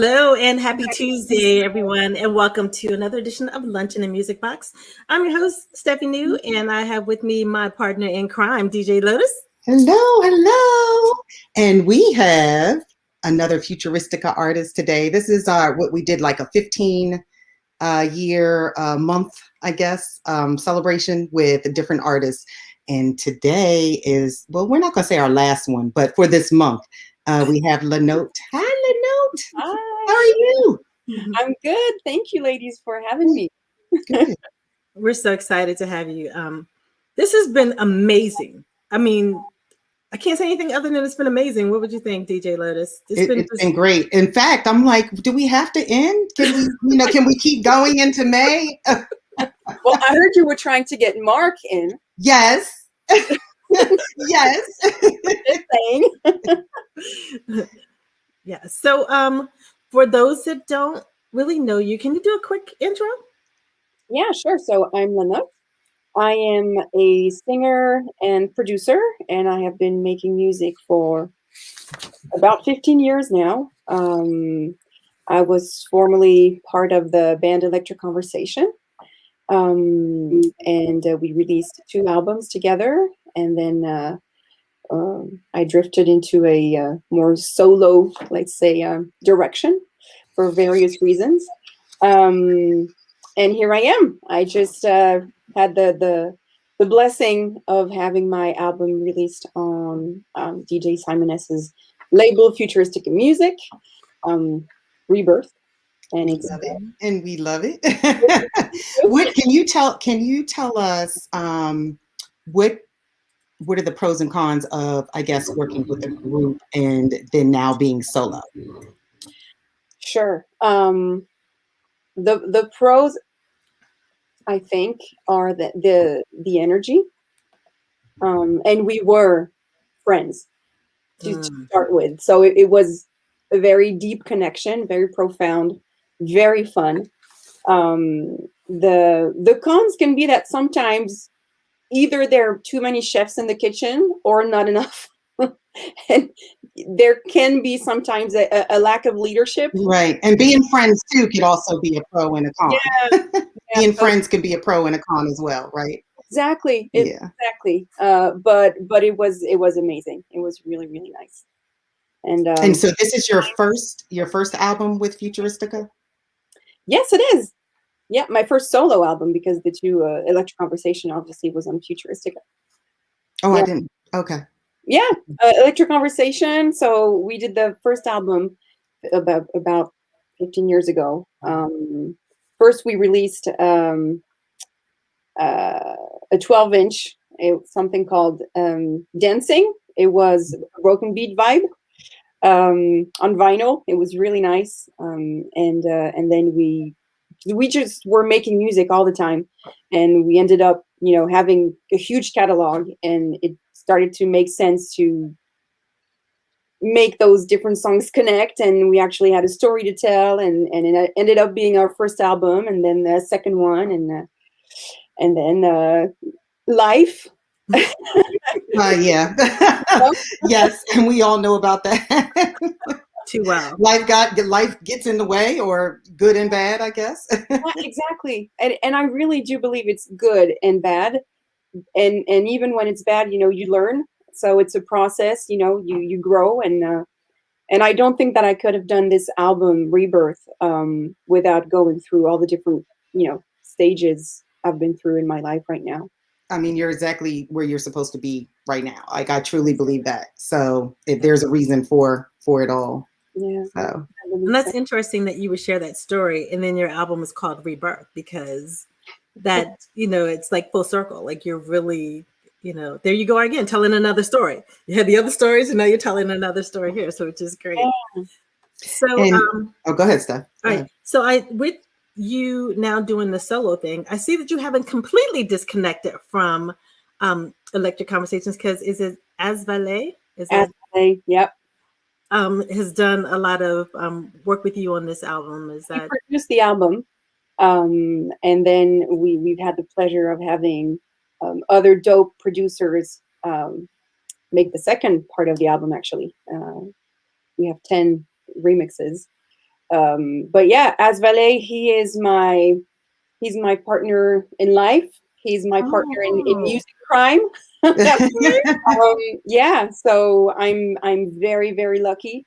Hello and happy Tuesday, everyone, and welcome to another edition of Lunch in the Music Box. I'm your host, Steffi New, and I have with me my partner in crime, DJ Lotus. Hello. And we have another Futuristica artist today. This is what we did, like a 15 year month, I guess, celebration with different artists. And today is, well, we're not going to say our last one, but for this month, we have LaNote. Hi, LaNote. Hi. How are you? I'm good. Thank you, ladies, for having me. Good. We're so excited to have you. This has been amazing. I mean, I can't say anything other than it's been amazing. What would you think, DJ Lotus? It's been great. In fact, I'm like, do we have to end? Can we, can we keep going into May? Well, I heard you were trying to get Mark in. Yes. Yes. Yeah. So, for those that don't really know you, can you do a quick intro? Yeah, sure. So I'm LaNote. I am a singer and producer, and I have been making music for about 15 years now. I was formerly part of the band Electric Conversation, and we released 2 albums together, and then I drifted into a more solo, let's say, direction for various reasons. And here I am. I just had the blessing of having my album released on DJ Simon S's label, Futuristica Music, ReBirth, and it's and we love it. What can you tell us? What are the pros and cons of, I guess, working with a group and then now being solo? Sure. The pros, I think, are the energy. And we were friends to start with. So it was a very deep connection, very profound, very fun. The cons can be that sometimes either there are too many chefs in the kitchen or not enough. And there can be sometimes a lack of leadership. Right. And being friends too could also be a pro and a con. Yeah. Being friends can be a pro and a con as well, right? Exactly. Yeah. Exactly. But it was amazing. It was really, really nice. And so this is your first album with Futuristica? Yes, it is. Yeah, my first solo album, because the 2 Electric Conversation obviously was on Futuristica. Oh, yeah. I didn't. Okay. Yeah, Electric Conversation. So we did the first album about 15 years ago. First, we released a 12-inch, something called Dancing. It was a broken beat vibe on vinyl. It was really nice. And then we just were making music all the time, and we ended up, having a huge catalog, and it started to make sense to make those different songs connect, and we actually had a story to tell, and it ended up being our first album, and then the second one, and then life. Yeah. Yes, and we all know about that. Too well. Life gets in the way, or good and bad, I guess. Yeah, exactly. And I really do believe it's good and bad. And even when it's bad, you learn. So it's a process, you grow. And I don't think that I could have done this album, ReBirth, without going through all the different, stages I've been through in my life right now. I mean, you're exactly where you're supposed to be right now. Like, I truly believe that. So there's a reason for it all. Yeah. So. And that's interesting that you would share that story, and then your album is called ReBirth, because that, it's like full circle. Like, you're really, there you go again, telling another story. You had the other stories, and now you're telling another story here. So which is great. Yeah. So, go ahead, Steph. All right. So with you now doing the solo thing, I see that you haven't completely disconnected from Electric Conversations, because is it Asvalet? Asvalet, yep. Has done a lot of work with you on this album. Is that? We produced the album, and then we've had the pleasure of having other dope producers make the second part of the album. Actually, we have 10 remixes, But yeah, as valet, he's my partner in life. He's my partner in music crime. Yeah, so I'm very, very lucky,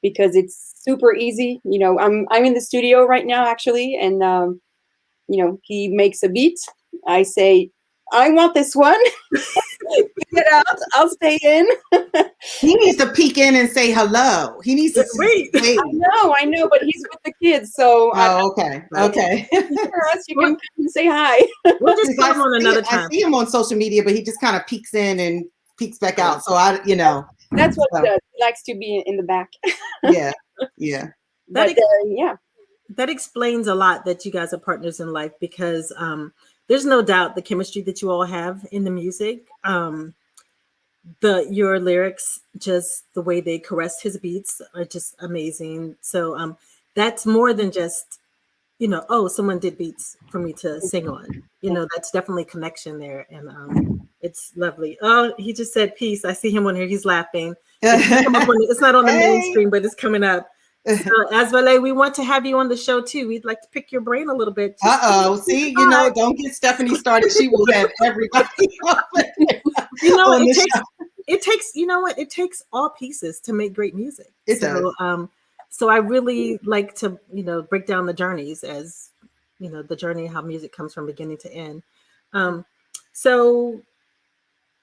because it's super easy. You know, I'm in the studio right now actually, and you know, he makes a beat. I say, I want this one. Get out. I'll stay in. He needs to peek in and say hello. He needs to wait. I know, but he's with the kids, so. Okay. For us, you can come and say hi. We'll just come on another time. I see him on social media, but he just kind of peeks in and peeks back out. So you know. That's what he does. He likes to be in the back. Yeah. But yeah. That explains a lot that you guys are partners in life, because there's no doubt the chemistry that you all have in the music. Your lyrics, just the way they caress his beats, are just amazing. So that's more than just, you know, oh, someone did beats for me to sing on. You know, that's definitely connection there, and it's lovely. Oh, he just said peace. I see him on here. He's laughing. It's not on the mainstream, but it's coming up. So, as valet, we want to have you on the show too. We'd like to pick your brain a little bit. See, you know, don't get Stephanie started. She will have everybody. You know, it takes. You know what? It takes all pieces to make great music. It does. So I really like to, you know, break down the journeys, as you know, the journey how music comes from beginning to end. So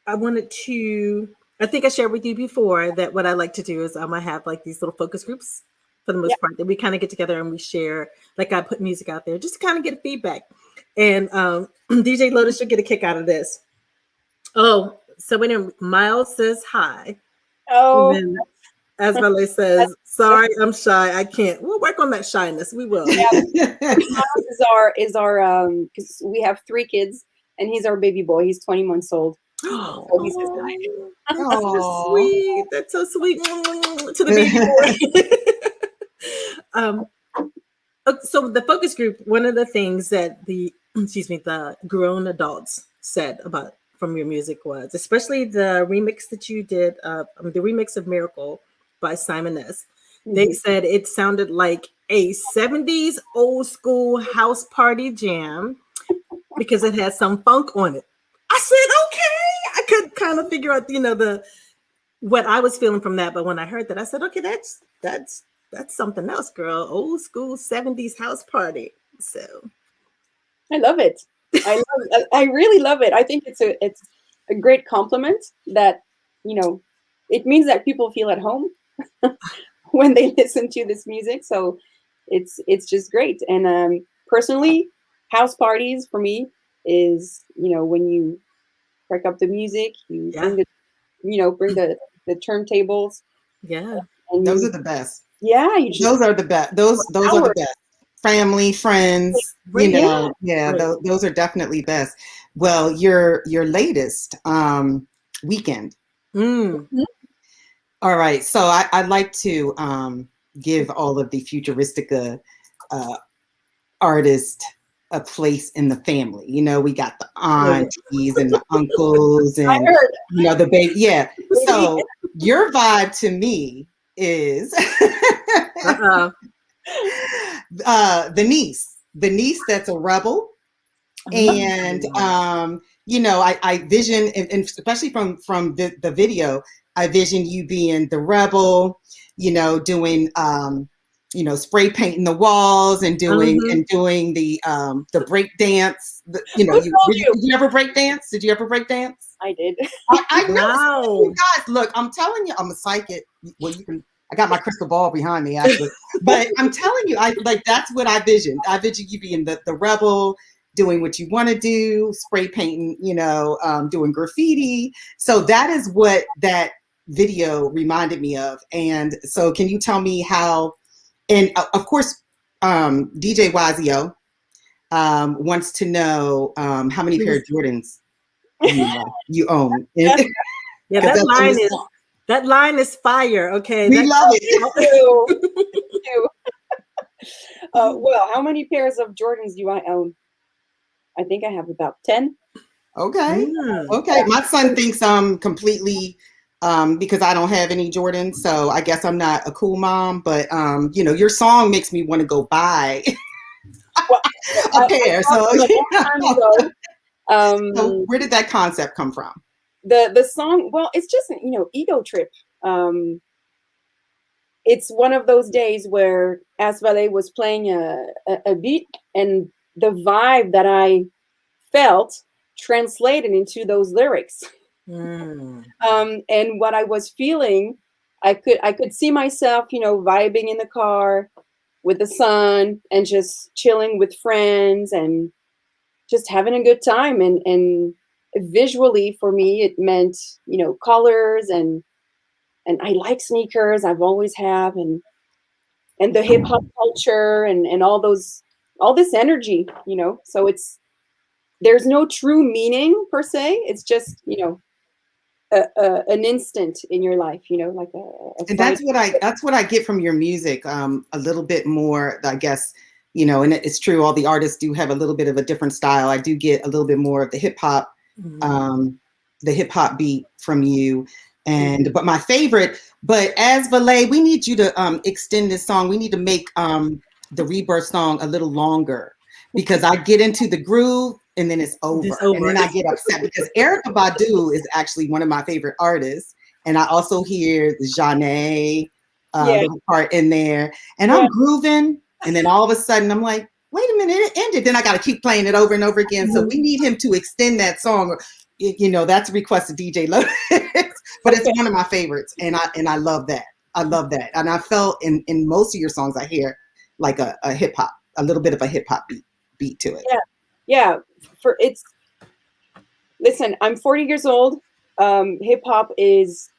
I wanted to. I think I shared with you before that what I like to do is I have like these little focus groups. For the most part, that we kind of get together and we share, like I put music out there just to kind of get feedback. And DJ Lotus should get a kick out of this. Oh, so when Miles says hi. Oh. And then as Valet says, sorry, I'm shy. I can't. We'll work on that shyness. We will. Yeah. Miles is our because we have 3 kids and he's our baby boy. He's 20 months old. So he says hi. That's so sweet. That's so sweet. To the baby boy. So the focus group, one of the things that the grown adults said about from your music was, especially the remix that you did, the remix of Miracle by Simon S. Mm-hmm. They said it sounded like a 70s old school house party jam because it had some funk on it. I said, okay. I could kind of figure out, you know, what I was feeling from that. But when I heard that, I said, okay, that's something else, girl. Old school 70s house party. So I love it. I really love it. I think it's a great compliment that, you know, it means that people feel at home when they listen to this music. So it's just great. And personally, house parties for me is, you know, when you crank up the music, you bring the turntables. Yeah. And those are the best. Yeah, those are the best. Those are the best. Family, friends, you know, those are definitely best. Well, your latest Weekend. Mm-hmm. All right, so I'd like to give all of the Futuristica artists a place in the family. You know, we got the aunties and the uncles and you know the baby. Yeah. So your vibe to me is the niece that's a rebel. And you know, I vision, and especially from the video, I vision you being the rebel, you know, doing you know, spray painting the walls and doing the break dance. You know, did you ever break dance? Did you ever break dance? I did. I know. You guys, look, I'm telling you, I'm a psychic. Well, you can. I got my crystal ball behind me, actually. But I'm telling you, that's what I vision. I vision you being the rebel, doing what you want to do, spray painting, you know, doing graffiti. So that is what that video reminded me of. And so can you tell me how, and of course, DJ Wazio wants to know how many pair of Jordans you own. Yeah, that line is fire. Okay, we love it. Well, how many pairs of Jordans do I own? I think I have about 10. Okay. Okay. My son thinks I'm completely because I don't have any Jordans, so I guess I'm not a cool mom. But you know, your song makes me want to go buy Well, a pair. So, a long time ago. So where did that concept come from? The song, well, it's just, you know, ego trip. It's one of those days where Asvale was playing a beat, and the vibe that I felt translated into those lyrics. Mm. And what I was feeling, I could see myself, you know, vibing in the car with the sun and just chilling with friends and just having a good time. And visually for me, it meant, you know, colors and I like sneakers. I've always have, and the hip hop culture and all this energy, you know. So there's no true meaning per se. It's just, you know, an instant in your life, you know, like and that's what I get from your music. A little bit more, I guess, you know, and it's true. All the artists do have a little bit of a different style. I do get a little bit more of the hip hop beat from you. And but my favorite, but Asvale, we need you to extend this song. We need to make the ReBirth song a little longer, because I get into the groove and then it's over. And then I get upset because Erykah Badu is actually one of my favorite artists. And I also hear the Janae little part in there. And I'm grooving. And then all of a sudden I'm like, wait a minute, it ended. Then I got to keep playing it over and over again. So we need him to extend that song. You know, that's a request to DJ Lotus. But it's one of my favorites. And I love that. I love that. And I felt in most of your songs, I hear like a hip hop, a little bit of a hip hop beat to it. Yeah. Listen, I'm 40 years old. Hip hop is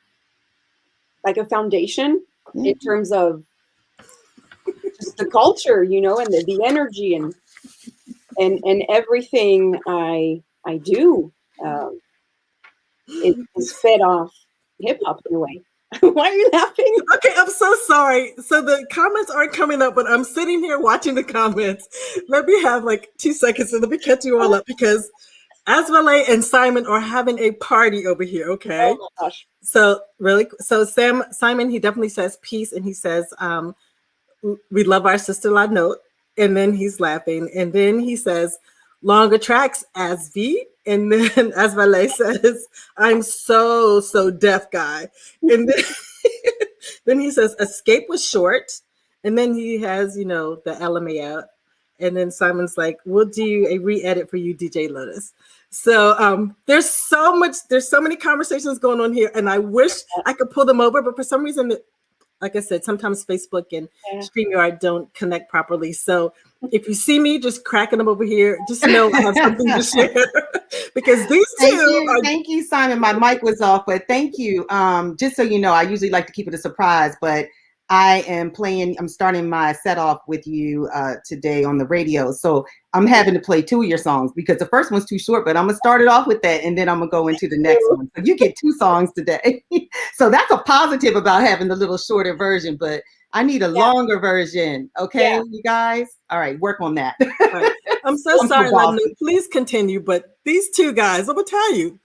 like a foundation in terms of just the culture, you know, and the energy and everything I do is fed off hip hop in a way. Why are you laughing? Okay, I'm so sorry. So the comments aren't coming up, but I'm sitting here watching the comments. Let me have like 2 seconds and let me catch you all up, because Asvale and Simon are having a party over here. Okay. Oh my gosh. So Simon, he definitely says peace, and he says, we love our sister LaNote, and then he's laughing, and then he says, longer tracks, Asv, and then Asvale says, I'm so deaf guy, and then then he says, escape was short, and then he has, you know, the LMA out, and then Simon's like, we'll do a re-edit for you, DJ Lotus. So there's so many conversations going on here, and I wish I could pull them over, but for some reason, like I said, sometimes Facebook and StreamYard don't connect properly. So if you see me just cracking them over here, just know I have something to share. Because these two Thank you, Simon. My mic was off, but thank you. Just so you know, I usually like to keep it a surprise, but I'm starting my set off with you today on the radio. So I'm having to play 2 of your songs because the first one's too short, but I'm gonna start it off with that, and then I'm gonna go into the next one. So you get 2 songs today. So that's a positive about having the little shorter version, but I need a longer version. Okay, you guys? All right, work on that. Right. I'm so sorry, LaNote. Please continue, but these 2 guys, I'm gonna tell you,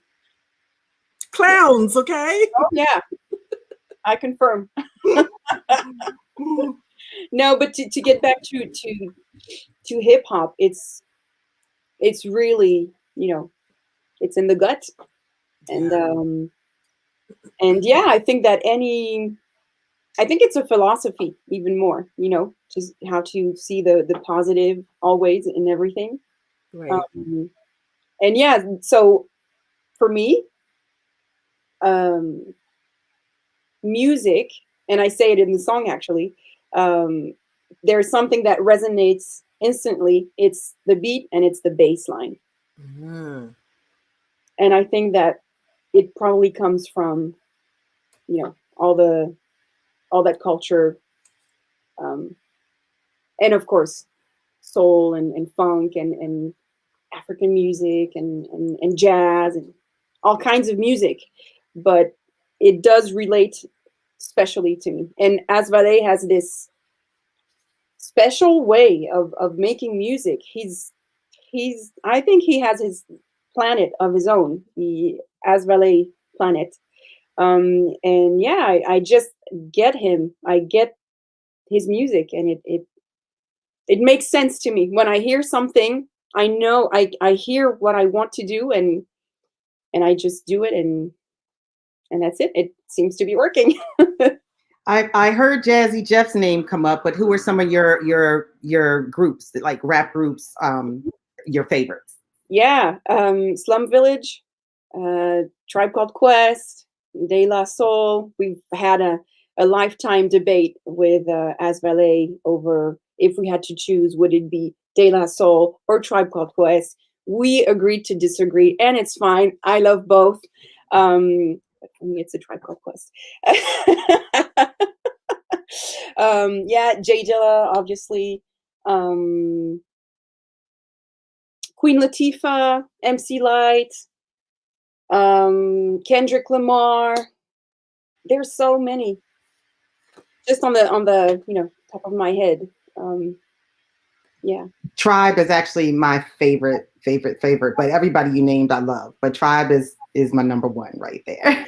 clowns, okay? Oh yeah, I confirm. No, but to get back to hip hop, it's really, you know, it's in the gut, and yeah, I think it's a philosophy even more, you know, just how to see the positive always in everything. Right. And yeah, so for me, music, and I say it in the song actually, there's something that resonates instantly. It's the beat and it's the bass line. And I think that it probably comes from, you know, all that culture, and of course soul and funk and African music and jazz and all kinds of music, but it does relate specially to me. And Asvale has this special way of making music. I think he has his planet of his own, the Asvale planet. And yeah, I just get him. I get his music, and it makes sense to me. When I hear something, I know I hear what I want to do, and I just do it, and that's it. It seems to be working. I heard Jazzy Jeff's name come up, but who are some of your groups, like rap groups, your favorites? Yeah, Slum Village, Tribe Called Quest, De La Soul. We've had a lifetime debate with As Valet over if we had to choose, would it be De La Soul or Tribe Called Quest? We agreed to disagree, and it's fine. I love both. But for me, it's a Tribe Called Quest. Yeah, J Dilla, obviously. Queen Latifah, MC Light, Kendrick Lamar. There's so many. Just on the top of my head. Yeah. Tribe is actually my favorite, but everybody you named I love. But Tribe is my number one right there.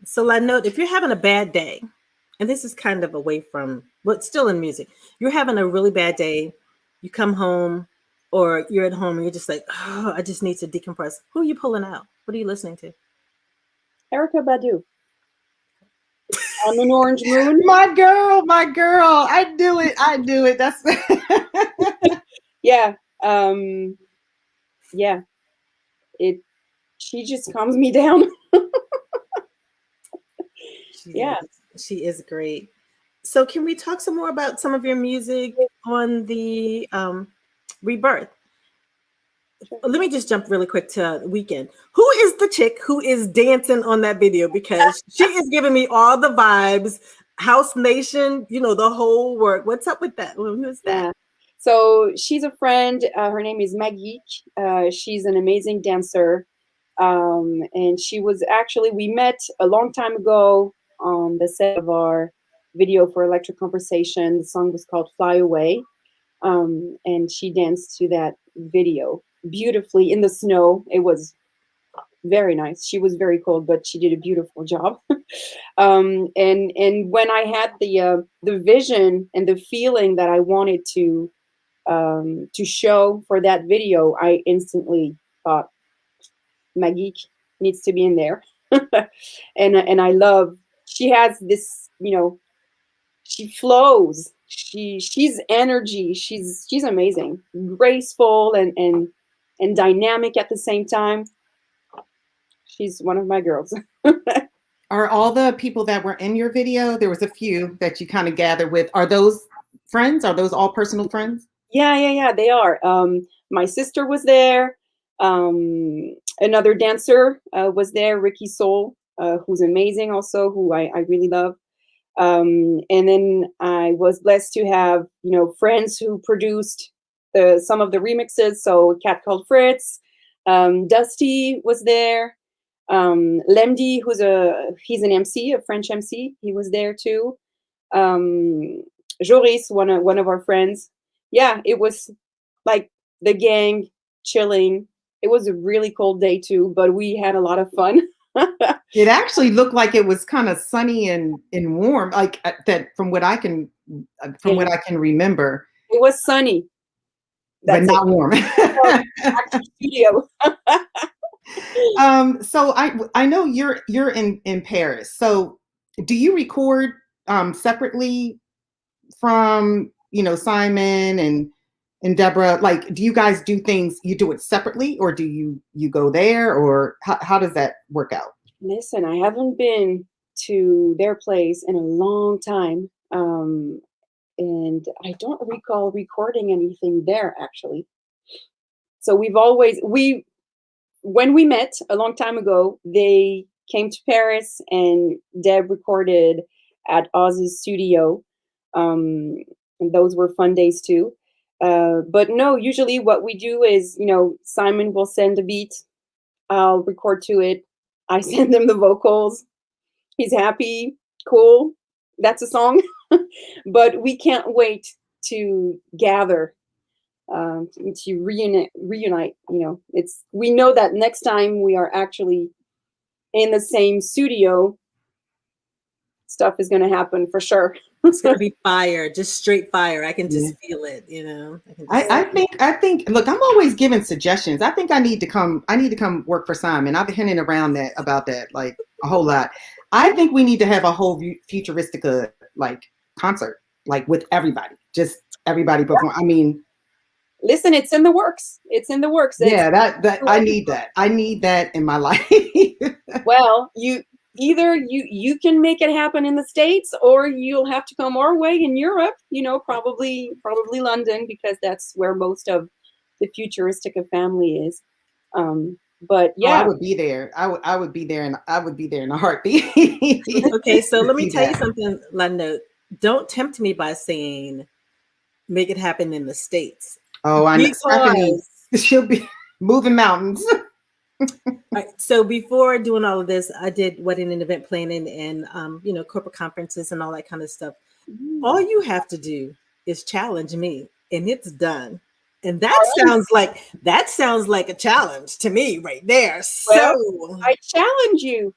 So LaNote, if you're having a bad day, and this is kind of away from, but still in music, you're having a really bad day, you come home or you're at home and you're just like, oh, I just need to decompress. Who are you pulling out? What are you listening to? Erykah Badu. On an Orange Moon. My girl. I do it. That's yeah. Yeah. She just calms me down. She is great. So can we talk some more about some of your music on the ReBirth? Let me just jump really quick to Weekend. Who is the chick who is dancing on that video? Because she is giving me all the vibes. House Nation, the whole work. What's up with that? Who is that? Yeah. So she's a friend. Her name is Maggie. She's an amazing dancer. And she was we met a long time ago on the set of our video for Electric Conversation. The song was called Fly Away. And she danced to that video beautifully in the snow. It was very nice. She was very cold, but she did a beautiful job. And when I had the vision and the feeling that I wanted to show for that video, I instantly thought Maggie needs to be in there. and I love, she has this, she flows. She's energy. She's amazing, graceful and dynamic at the same time. She's one of my girls. Are all the people that were in your video, there was a few that you kind of gathered with, are those friends? Are those all personal friends? Yeah, they are. My sister was there. Another dancer was there, Ricky Soul, who's amazing also, who I really love. And then I was blessed to have, friends who produced some of the remixes. So Cat Called Fritz, Dusty was there. Lemdi, he's an MC, a French MC. He was there too. Joris, one of our friends. Yeah, it was like the gang chilling. It was a really cold day too, but we had a lot of fun. It actually looked like it was kind of sunny and warm, like that from what I can remember. It was sunny, but not warm. Back to studio. So I know you're in Paris. So do you record separately from Simon and Deborah? Like, do you guys do things? You do it separately, or do you go there, or how does that work out? Listen, I haven't been to their place in a long time, and I don't recall recording anything there actually. So when we met a long time ago, they came to Paris and Deb recorded at Oz's studio. And those were fun days too. But no, usually what we do is, Simon will send a beat. I'll record to it. I send him the vocals. He's happy. Cool. That's a song. But we can't wait to gather, to reunite. We know that next time we are actually in the same studio, stuff is going to happen for sure. It's gonna be fire, just straight fire. I can just feel it, you know. I think look, I'm always giving suggestions. I think I need to come work for Simon. I've been hinting around about that like a whole lot. I think we need to have a whole Futuristica like concert, like with everybody. Just everybody perform. I mean, listen, it's in the works. It's in the works. Yeah, that I need that. I need that in my life. Well, either you can make it happen in the States, or you'll have to come our way in Europe, you know, probably London, because that's where most of the Futuristica family is. But yeah, I would be there. I would be there, and I would be there in a heartbeat. Okay, so let me tell you something, LaNote. Don't tempt me by saying make it happen in the States. Oh, I know. Stephanie, she'll be moving mountains. Right, so before doing all of this, I did wedding and event planning and you know, corporate conferences and all that kind of stuff. All you have to do is challenge me, and it's done. And that sounds like a challenge to me right there. So well, I challenge you.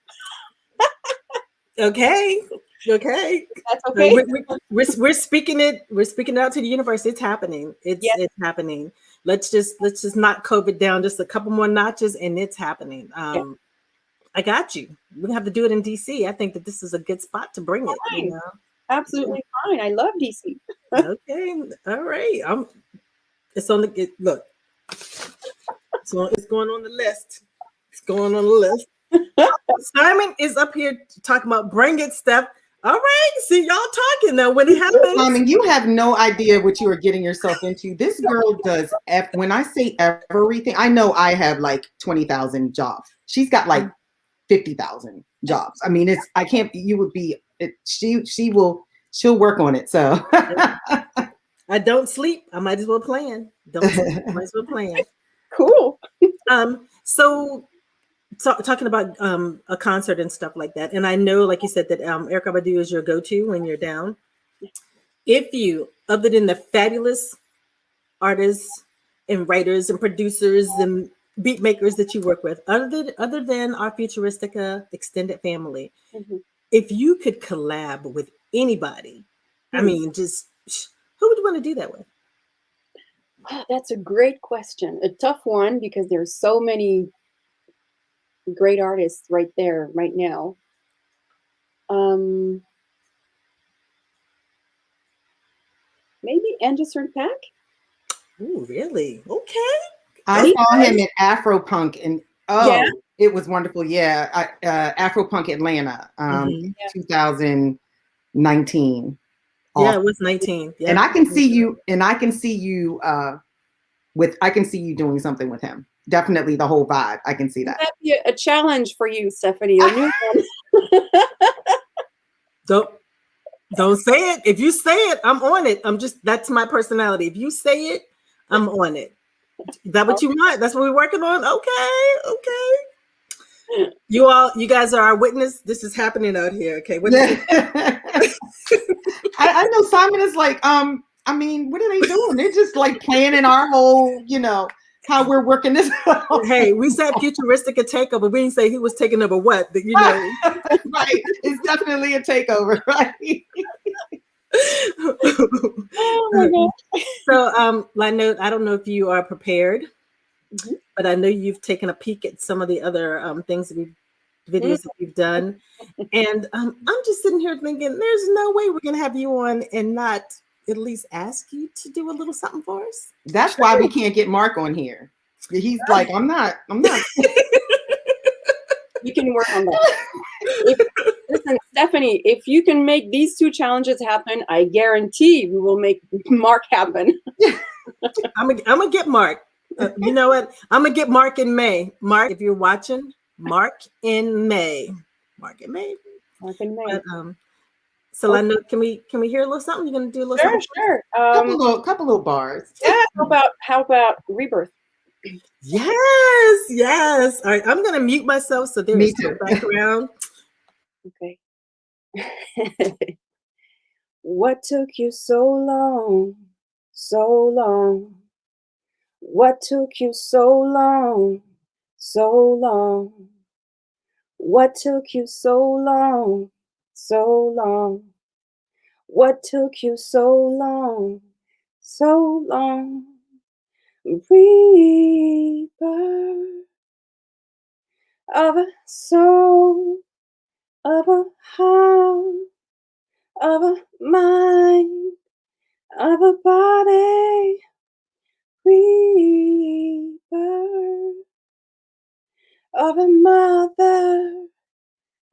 Okay. That's okay. We're speaking it. We're speaking it out to the universe. It's happening. It's happening. Let's just knock COVID down just a couple more notches, and it's happening. I got you. We're gonna have to do it in DC. I think that this is a good spot to bring it. You know? Absolutely fine. I love DC. Okay. All right. It's on the look. It's going on the list. It's going on the list. Simon is up here talking about bring it, Steph. All right, see y'all talking now. When it happens, Simon, you have no idea what you are getting yourself into. This girl does. When I say everything, I know I have like 20,000 jobs. She's got like 50,000 jobs. I mean, it's. I can't. You would be. She'll work on it. So. I don't sleep. I might as well plan. Don't sleep. I might as well plan. Cool. So talking about a concert and stuff like that, and I know, like you said, that Erykah Badu is your go-to when you're down. If you, other than the fabulous artists and writers and producers and beat makers that you work with, other than our Futuristica extended family, if you could collab with anybody, I mean, just who would you want to do that with? Oh, that's a great question. A tough one, because there's so many great artists right there right now. Maybe Anderson .Paak. Oh, really? Okay. I saw him at Afropunk, and it was wonderful. Yeah, Afropunk Atlanta, 2019. Yeah, it was 19. Yeah. And I can see you. I can see you doing something with him. Definitely the whole vibe. I can see that. That'd be a challenge for you, Stephanie. A new one. Don't say it. If you say it, I'm on it. That's my personality. If you say it, I'm on it. Is that what you want? That's what we're working on? Okay. You guys are our witness. This is happening out here. Okay. I know Simon is like, I mean, what are they doing? They're just like planning our whole, how we're working this out. Hey, we said Futuristica takeover. We didn't say he was taking over what, Right. It's definitely a takeover, right? Oh my God. So, LaNote, I don't know if you are prepared, but I know you've taken a peek at some of the other videos that we've done. And I'm just sitting here thinking, there's no way we're going to have you on and not at least ask you to do a little something for us. That's why we can't get Mark on here. He's like, I'm not. You can work on that. Listen, Stephanie, if you can make these two challenges happen, I guarantee we will make Mark happen. I'm gonna get Mark. You know what? I'm gonna get Mark in May. Mark, if you're watching, Mark in May. But, so I know, can we hear a little something? You're gonna do a little something? Sure. Couple little bars. Yeah. How about ReBirth? Yes. All right, I'm gonna mute myself so there's no background. Okay. What took you so long? So long. What took you so long? So long. What took you so long, so long? What took you so long, so long? Rebirth of a soul, of a heart, of a mind, of a body. Rebirth of a mother,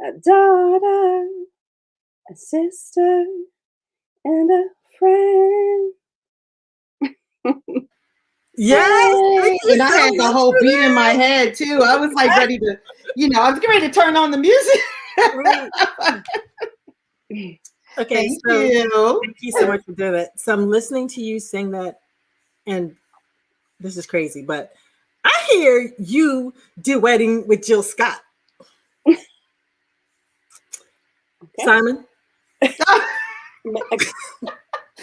a daughter, a sister, and a friend. Yes, thank you And I so had the much whole for beat in my that. head too. I was like ready to, I was ready to turn on the music. Right. Okay, Thank so you. thank you so much for doing that. So I'm listening to you sing that, and this is crazy, but I hear you duetting with Jill Scott. Okay. Simon?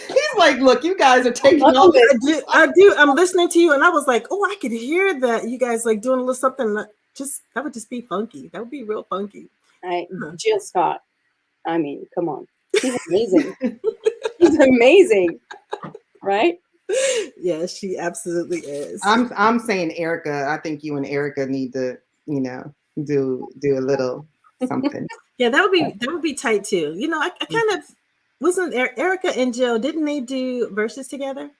He's like, look, you guys are taking all this. I do. I'm listening to you, and I was like, oh, I could hear that you guys like doing a little something that would just be funky. That would be real funky. Jill Scott. I mean, come on. She's amazing. She's amazing. Right? Yeah, she absolutely is. I'm saying Erica. I think you and Erica need to, do a little something. Yeah, that would be tight too. I kind of wasn't Erica and Jill, didn't they do verses together?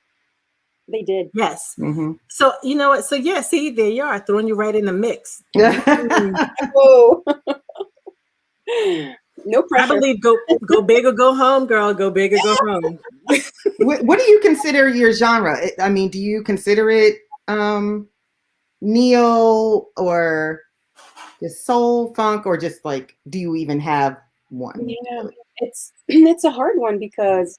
They did. Yes. Mm-hmm. So you know what? So yeah, see, there you are, throwing you right in the mix. Whoa. No pressure. I believe go big or go home, girl. Go big or go home. What do you consider your genre? I mean, do you consider it neo or just soul, funk, or just like, do you even have one? Yeah, it's a hard one because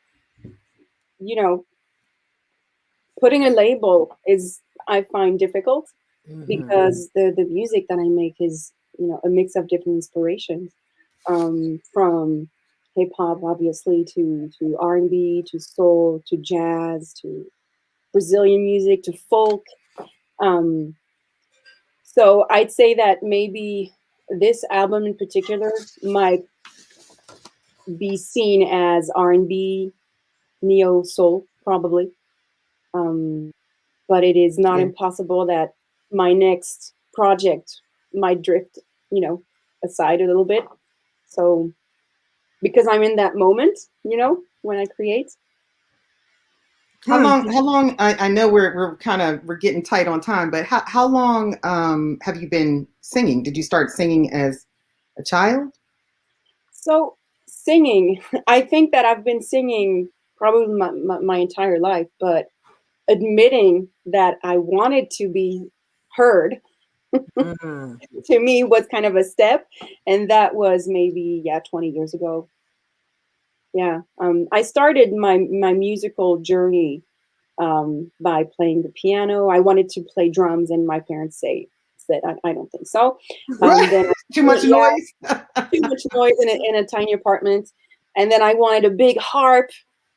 putting a label is, I find, difficult because the music that I make is a mix of different inspirations, from hip hop obviously to R&B to soul to jazz to Brazilian music to folk. So I'd say that maybe this album in particular might be seen as R&B, neo soul, probably. But it is not impossible that my next project might drift, aside a little bit. So because I'm in that moment, when I create. How long, I know we're getting tight on time, but how long have you been singing? Did you start singing as a child? So singing, I think that I've been singing probably my entire life, but admitting that I wanted to be heard to me was kind of a step. And that was maybe, 20 years ago. Yeah. I started my musical journey by playing the piano. I wanted to play drums, and my parents said I don't think so. Then too much noise. Too much noise in a tiny apartment. And then I wanted a big harp.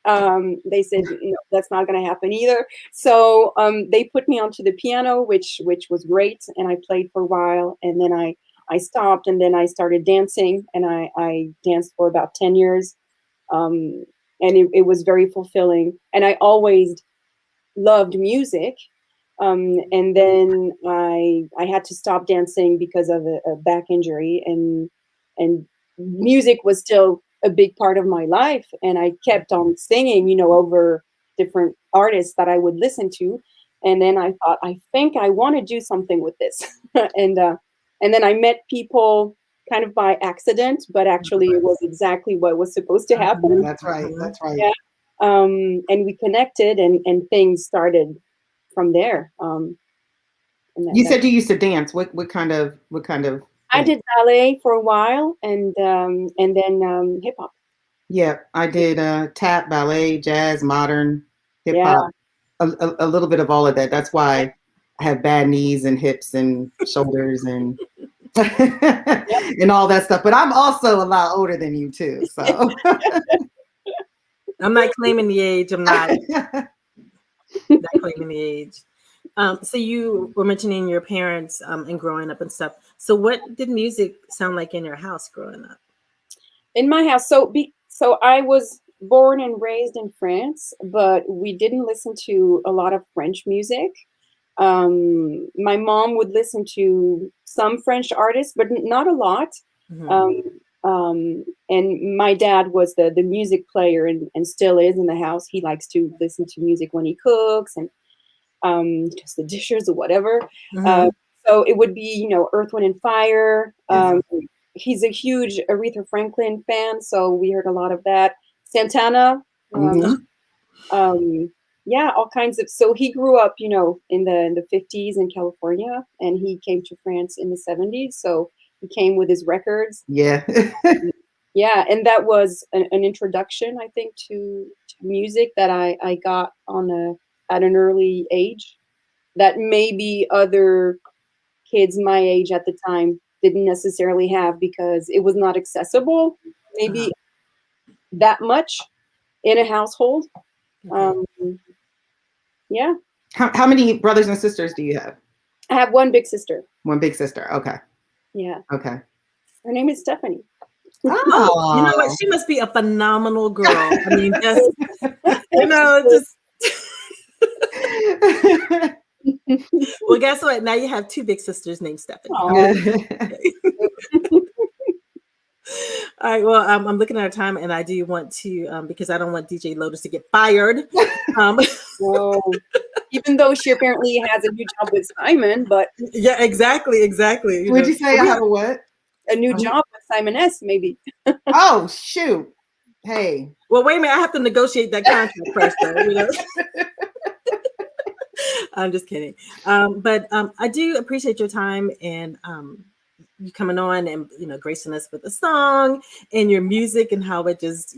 They said that's not going to happen either. So they put me onto the piano, which was great, and I played for a while. And then I stopped, and then I started dancing, and I danced for about 10 years. And it was very fulfilling. And I always loved music. And then I had to stop dancing because of a back injury, and music was still a big part of my life. And I kept on singing, over different artists that I would listen to. And then I thought, I think I want to do something with this. and then I met people kind of by accident, but actually it was exactly what was supposed to happen. That's right. That's right. Yeah. And we connected, and things started from there. You said you used to dance. What kind of? I did ballet for a while, and then hip hop. Yeah, I did tap, ballet, jazz, modern, hip hop, a little bit of all of that. That's why I have bad knees and hips and shoulders and and all that stuff. But I'm also a lot older than you too. So I'm not claiming the age. I'm not claiming the age. So you were mentioning your parents and growing up and stuff. So what did music sound like in your house growing up? In my house, so I was born and raised in France, but we didn't listen to a lot of French music. My mom would listen to some French artists, but not a lot. And my dad was the music player and still is in the house. He likes to listen to music when he cooks and does the dishes or whatever. So it would be, Earth, Wind and Fire. He's a huge Aretha Franklin fan, so we heard a lot of that. Santana. Yeah, all kinds of. So he grew up, in the 50s in California, and he came to France in the 70s. So he came with his records. Yeah. Yeah, and that was an introduction, I think, to music that I got at an early age that maybe other kids my age at the time didn't necessarily have because it was not accessible, maybe that much in a household. Yeah. How many brothers and sisters do you have? I have one big sister. One big sister. Okay. Yeah. Okay. Her name is Stephanie. Oh, you know what? She must be a phenomenal girl. I mean, just, just. Well, guess what? Now you have two big sisters named Stephanie. All right. Well, I'm looking at our time, and I do want to, because I don't want DJ Lotus to get fired. No. Even though she apparently has a new job with Simon, but yeah, exactly. Would you say I have a what? A new job with Simon S. Maybe. Oh shoot! Hey. Well, wait a minute. I have to negotiate that contract first, though. I'm just kidding. But I do appreciate your time and you coming on and gracing us with a song and your music and how it just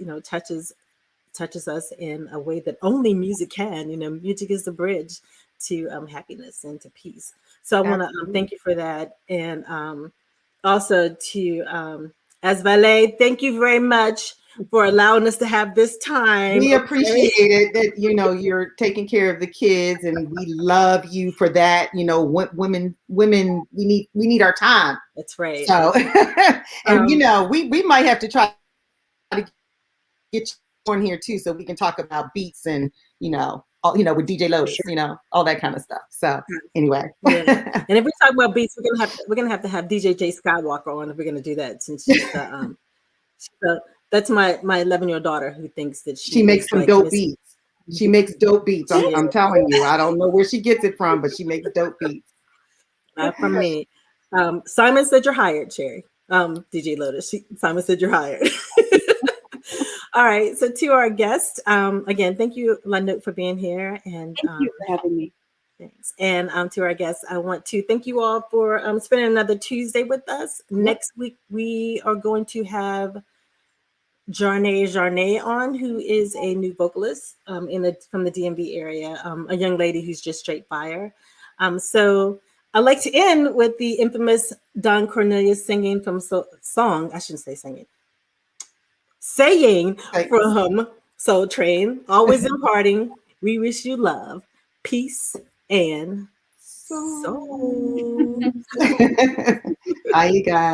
touches us in a way that only music can. Music is the bridge to happiness and to peace. So I want to thank you for that, and also to as valet, thank you very much for allowing us to have this time. We appreciate it that you're taking care of the kids, and we love you for that. Women, we need our time. That's right. So, and we might have to try to get you on here too, so we can talk about beats and with DJ Lotus, all that kind of stuff. So anyway, yeah. And if we talk about beats, we're gonna have to have DJ J Skywalker on if we're gonna do that, since she's that's my 11-year-old daughter who thinks that she makes some dope beats. She makes dope beats. I'm telling you, I don't know where she gets it from, but she makes dope beats. Not from me. Simon said you're hired, Cherry. DJ Lotus. Simon said you're hired. All right. So to our guest, again, thank you, LaNote, for being here, and thank you for having me. Thanks. And to our guests, I want to thank you all for spending another Tuesday with us. Next week we are going to have Jarnay on, who is a new vocalist from the DMV area, a young lady who's just straight fire. So I'd like to end with the infamous Don Cornelius singing from saying from Soul Train, always imparting. We wish you love, peace, and soul. Hi, you guys.